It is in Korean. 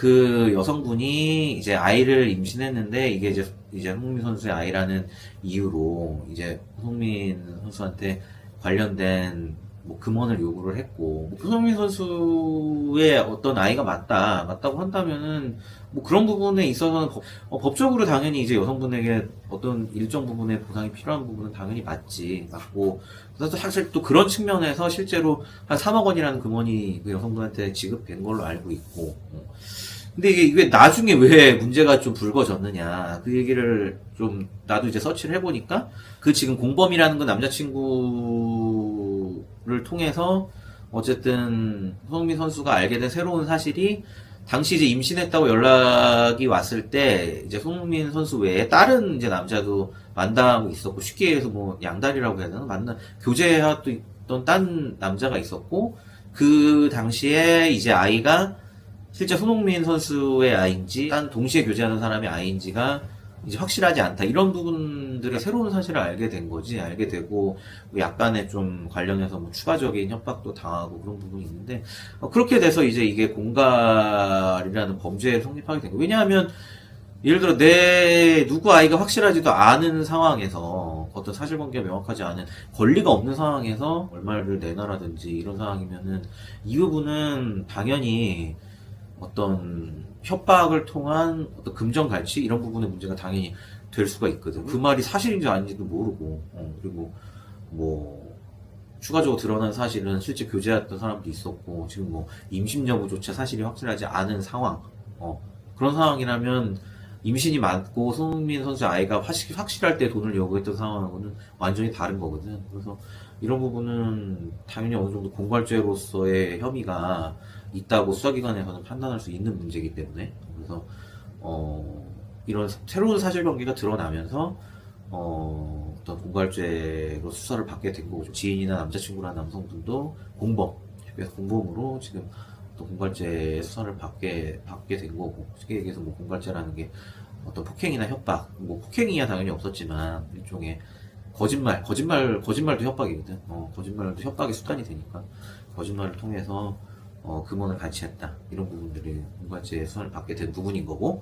그 여성분이 이제 아이를 임신했는데 이게 이제 손흥민 선수의 아이라는 이유로 이제 손흥민 선수한테 관련된 뭐 금원을 요구를 했고, 뭐 손흥민 선수의 어떤 아이가 맞다고 한다면은 뭐 그런 부분에 있어서는 법적으로 당연히 이제 여성분에게 어떤 일정 부분의 보상이 필요한 부분은 당연히 맞고, 그래서 사실 또 그런 측면에서 실제로 한 3억 원이라는 금원이 그 여성분한테 지급된 걸로 알고 있고. 근데 이게 나중에 왜 문제가 좀 불거졌느냐, 그 얘기를 좀 나도 이제 서치를 해보니까, 그 지금 공범이라는 건 남자친구를 통해서 어쨌든 손흥민 선수가 알게 된 새로운 사실이, 당시 이제 임신했다고 연락이 왔을 때 이제 손흥민 선수 외에 다른 이제 남자도 만나고 있었고, 쉽게 얘기해서 뭐 양다리라고 해야 되나, 교제하고 있던 딴 남자가 있었고, 그 당시에 이제 아이가 실제 손흥민 선수의 아이인지 딴 동시에 교제하는 사람의 아이인지가 이제 확실하지 않다, 이런 부분들의 새로운 사실을 알게 된 거지. 알게 되고 뭐 약간의 좀 관련해서 뭐 추가적인 협박도 당하고 그런 부분이 있는데, 그렇게 돼서 이제 이게 공갈이라는 범죄에 성립하게 된 거예요. 왜냐하면 예를 들어 누구 아이가 확실하지도 않은 상황에서, 어떤 사실관계가 명확하지 않은, 권리가 없는 상황에서 얼마를 내놔라든지 이런 상황이면은 이 부분은 당연히 어떤 협박을 통한 어떤 금전갈취, 이런 부분의 문제가 당연히 될 수가 있거든. 그 말이 사실인지 아닌지도 모르고, 그리고 뭐 추가적으로 드러난 사실은 실제 교제했던 사람도 있었고, 지금 뭐 임신 여부조차 사실이 확실하지 않은 상황, 그런 상황이라면 임신이 많고 손흥민 선수의 아이가 확실할 때 돈을 요구했던 상황하고는 완전히 다른 거거든. 그래서 이런 부분은 당연히 어느 정도 공갈죄로서의 혐의가 있다고 수사기관에서는 판단할 수 있는 문제이기 때문에, 그래서 이런 새로운 사실관계가 드러나면서 어떤 공갈죄로 수사를 받게 된 거고, 지인이나 남자친구라는 남성분도 그래서 공범으로 지금 또 공갈죄 수사를 받게 된 거고, 쉽게 얘기해서 뭐 공갈죄라는 게 어떤 폭행이나 협박, 뭐 폭행이야 당연히 없었지만 일종의 거짓말도 협박이거든. 거짓말도 협박의 수단이 되니까 거짓말을 통해서 금원을 갈취했다, 이런 부분들이 공갈죄 수사를 받게 된 부분인 거고,